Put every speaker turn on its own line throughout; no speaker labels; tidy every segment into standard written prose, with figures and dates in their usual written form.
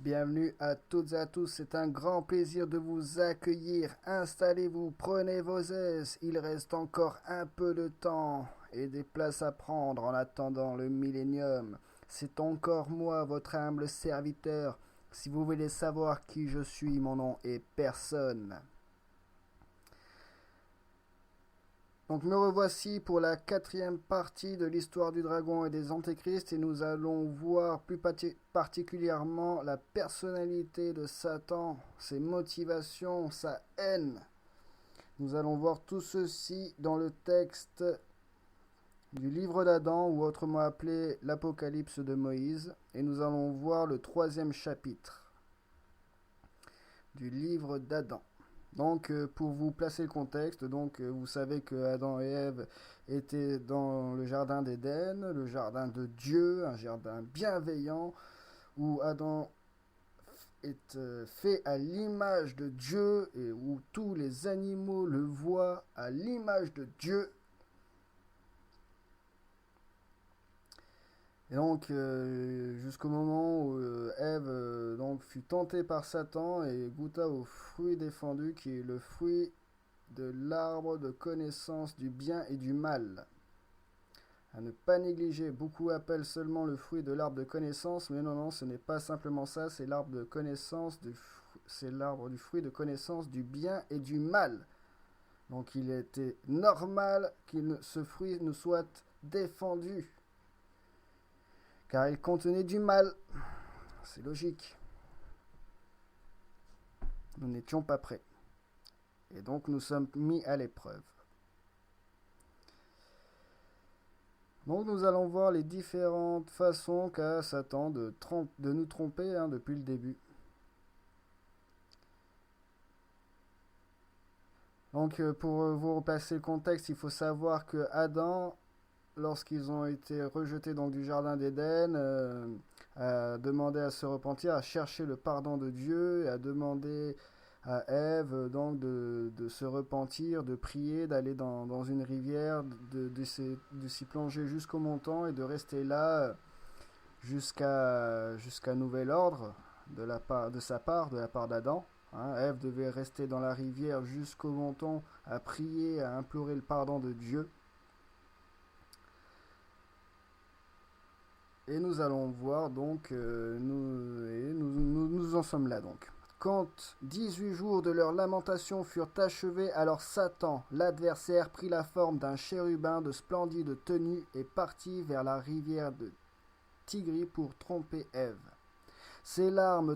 Bienvenue à toutes et à tous, c'est un grand plaisir de vous accueillir. Installez-vous, prenez vos aises, il reste encore un peu de temps et des places à prendre en attendant le millénium. C'est encore moi, votre humble serviteur. Si vous voulez savoir qui je suis, mon nom est personne. Donc me revoici pour la quatrième partie de l'histoire du dragon et des antéchrists et nous allons voir plus particulièrement la personnalité de Satan, ses motivations, sa haine. Nous allons voir tout ceci dans le texte du livre d'Adam ou autrement appelé l'Apocalypse de Moïse et nous allons voir le troisième chapitre du livre d'Adam. Donc, pour vous placer le contexte, vous savez que Adam et Ève étaient dans le jardin d'Éden, le jardin de Dieu, un jardin bienveillant, où Adam est fait à l'image de Dieu et où tous les animaux le voient à l'image de Dieu. Et donc, jusqu'au moment où Ève fut tentée par Satan et goûta au fruit défendu, qui est le fruit de l'arbre de connaissance du bien et du mal. À ne pas négliger, beaucoup appellent seulement le fruit de l'arbre de connaissance, mais non, ce n'est pas simplement ça, c'est l'arbre de connaissance, c'est l'arbre du fruit de connaissance du bien et du mal. Donc il était normal que ce fruit nous soit défendu, car il contenait du mal. C'est logique. Nous n'étions pas prêts. Et donc nous sommes mis à l'épreuve. Donc nous allons voir les différentes façons qu'a Satan de nous tromper depuis le début. Donc pour vous repasser le contexte, il faut savoir que Adam, lorsqu'ils ont été rejetés du jardin d'Éden, a demandé à se repentir, à chercher le pardon de Dieu, et a demandé à Ève de se repentir, de prier, d'aller dans une rivière, de s'y plonger jusqu'au montant et de rester là jusqu'à nouvel ordre de la part d'Adam. Ève devait rester dans la rivière jusqu'au montant à prier, à implorer le pardon de Dieu. Et nous allons voir nous en sommes là donc. Quand 18 jours de leur lamentation furent achevés, alors Satan, l'adversaire, prit la forme d'un chérubin de splendide tenue et partit vers la rivière de Tigris pour tromper Ève. Ses larmes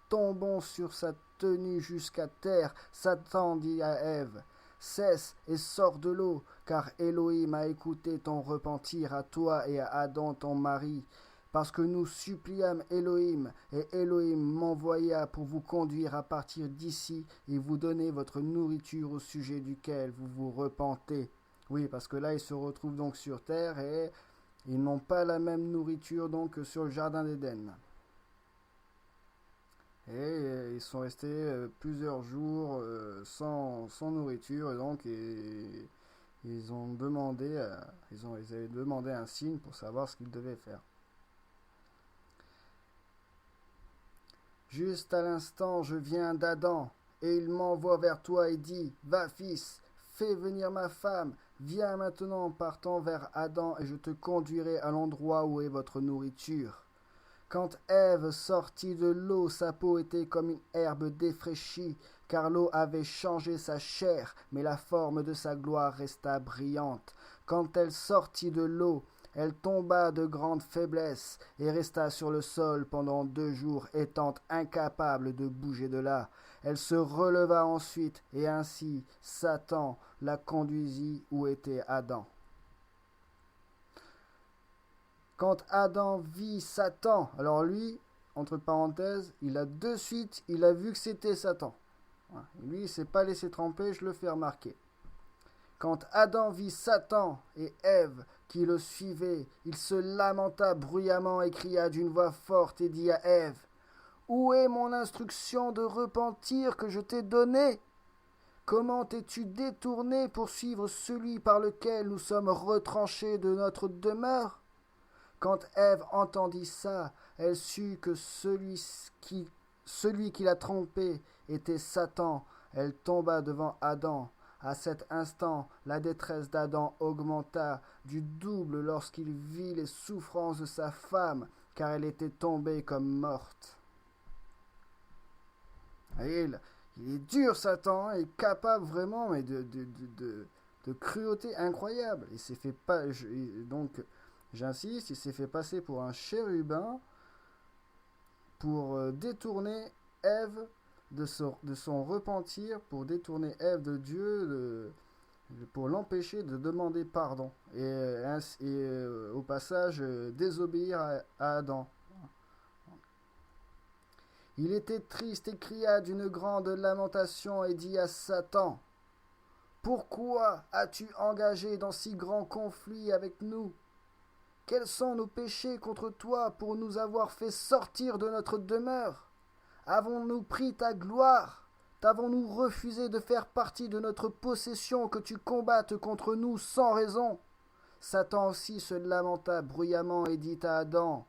tombant sur sa tenue jusqu'à terre, Satan dit à Ève: cesse et sors de l'eau, car Elohim a écouté ton repentir à toi et à Adam ton mari, parce que nous suppliâmes Elohim, et Elohim m'envoya pour vous conduire à partir d'ici et vous donner votre nourriture au sujet duquel vous vous repentez. Oui, parce que là, ils se retrouvent donc sur terre et ils n'ont pas la même nourriture que sur le jardin d'Éden. Et ils sont restés plusieurs jours sans nourriture et ils avaient demandé un signe pour savoir ce qu'ils devaient faire. Juste à l'instant, je viens d'Adam, et il m'envoie vers toi et dit: va, fils, fais venir ma femme, viens maintenant, partons vers Adam, et je te conduirai à l'endroit où est votre nourriture. Quand Ève sortit de l'eau, sa peau était comme une herbe défraîchie, car l'eau avait changé sa chair, mais la forme de sa gloire resta brillante. Quand elle sortit de l'eau, elle tomba de grande faiblesse et resta sur le sol pendant 2 jours, étant incapable de bouger de là. Elle se releva ensuite, et ainsi Satan la conduisit où était Adam. Quand Adam vit Satan, alors lui, entre parenthèses, il a vu que c'était Satan. Lui, il ne s'est pas laissé tromper, je le fais remarquer. Quand Adam vit Satan et Ève qui le suivaient, il se lamenta bruyamment et cria d'une voix forte et dit à Ève: où est mon instruction de repentir que je t'ai donnée? Comment t'es-tu détourné pour suivre celui par lequel nous sommes retranchés de notre demeure? Quand Ève entendit ça, elle sut que celui celui qui l'a trompée était Satan. Elle tomba devant Adam. À cet instant, la détresse d'Adam augmenta du double lorsqu'il vit les souffrances de sa femme, car elle était tombée comme morte. Et il est dur, Satan, il est capable vraiment mais de cruauté incroyable. Il s'est fait pas, donc, j'insiste, il s'est fait passer pour un chérubin pour détourner Ève de son repentir, pour détourner Ève de Dieu, pour l'empêcher de demander pardon et au passage désobéir à Adam. Il était triste et cria d'une grande lamentation et dit à Satan: Pourquoi as-tu engagé dans si grand conflit avec nous? Quels sont nos péchés contre toi pour nous avoir fait sortir de notre demeure? Avons-nous pris ta gloire? T'avons-nous refusé de faire partie de notre possession que tu combattes contre nous sans raison? Satan aussi se lamenta bruyamment et dit à Adam: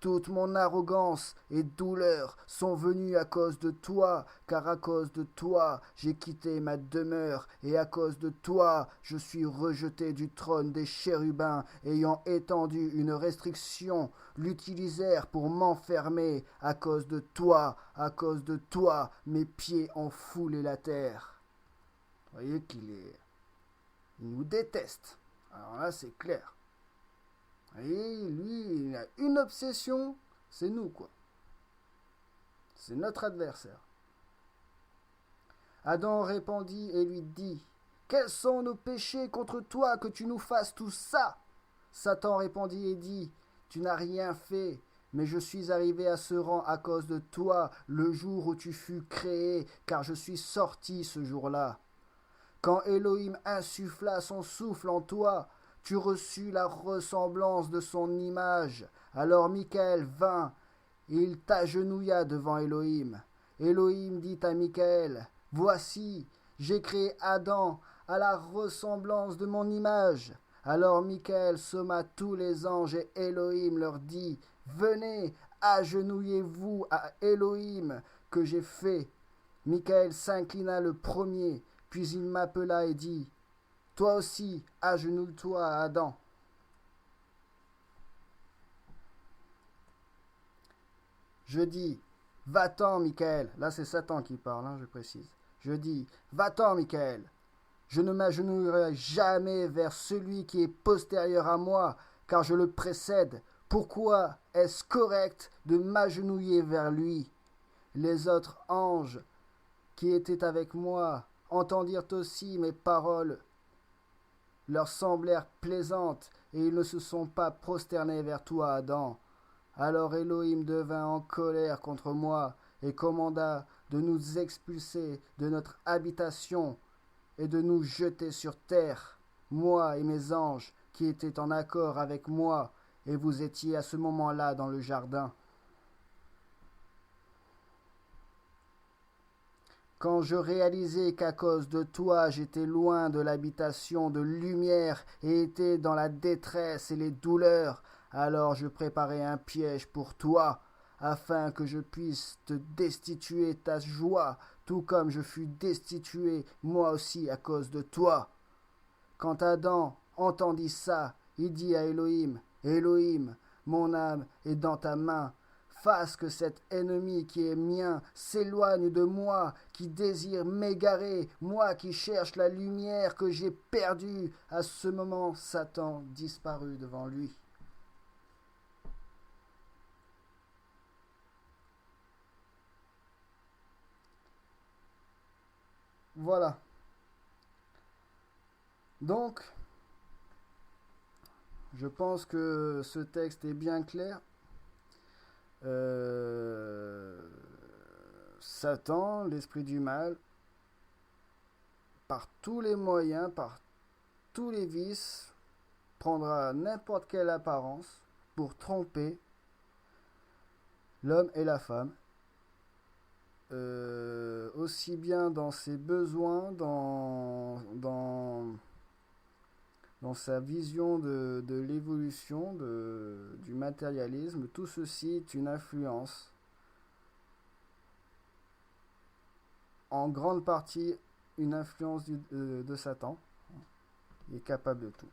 Toute mon arrogance et douleur sont venues à cause de toi, car à cause de toi j'ai quitté ma demeure, et à cause de toi je suis rejeté du trône des chérubins, ayant étendu une restriction, l'utilisèrent pour m'enfermer. À cause de toi, mes pieds ont foulé la terre. Vous voyez il nous déteste. Alors là, c'est clair. Et lui, il a une obsession, c'est nous, quoi. C'est notre adversaire. Adam répondit et lui dit: Quels sont nos péchés contre toi que tu nous fasses tout ça? Satan répondit et dit: Tu n'as rien fait, mais je suis arrivé à ce rang à cause de toi, le jour où tu fus créé, car je suis sorti ce jour-là. Quand Elohim insuffla son souffle en toi, tu reçus la ressemblance de son image. Alors Michael vint, et il t'agenouilla devant Elohim. Elohim dit à Michael: Voici, j'ai créé Adam à la ressemblance de mon image. Alors Michael somma tous les anges et Elohim leur dit: Venez, agenouillez-vous à Elohim que j'ai fait. Michael s'inclina le premier, puis il m'appela et dit: Toi aussi, agenouille-toi à Adam. Je dis: Va-t'en, Michael. Là, c'est Satan qui parle, je précise. Je dis: Va-t'en, Michael. Je ne m'agenouillerai jamais vers celui qui est postérieur à moi, car je le précède. Pourquoi est-ce correct de m'agenouiller vers lui? Les autres anges qui étaient avec moi entendirent aussi mes paroles, leur semblèrent plaisantes, et ils ne se sont pas prosternés vers toi, Adam. Alors Elohim devint en colère contre moi, et commanda de nous expulser de notre habitation, et de nous jeter sur terre, moi et mes anges, qui étaient en accord avec moi, et vous étiez à ce moment-là dans le jardin. Quand je réalisai qu'à cause de toi j'étais loin de l'habitation de lumière et étais dans la détresse et les douleurs, alors je préparai un piège pour toi, afin que je puisse te destituer ta joie, tout comme je fus destitué moi aussi à cause de toi. Quand Adam entendit ça, il dit à Elohim: Elohim, mon âme est dans ta main. Fasse que cet ennemi qui est mien s'éloigne de moi, qui désire m'égarer, moi qui cherche la lumière que j'ai perdue. À ce moment, Satan disparut devant lui. Voilà. Donc, je pense que ce texte est bien clair. Satan, l'esprit du mal, par tous les moyens, par tous les vices, prendra n'importe quelle apparence pour tromper l'homme et la femme, aussi bien dans ses besoins, dans sa vision de l'évolution, du matérialisme. Tout ceci est une influence en grande partie une influence de Satan. Il est capable de tout.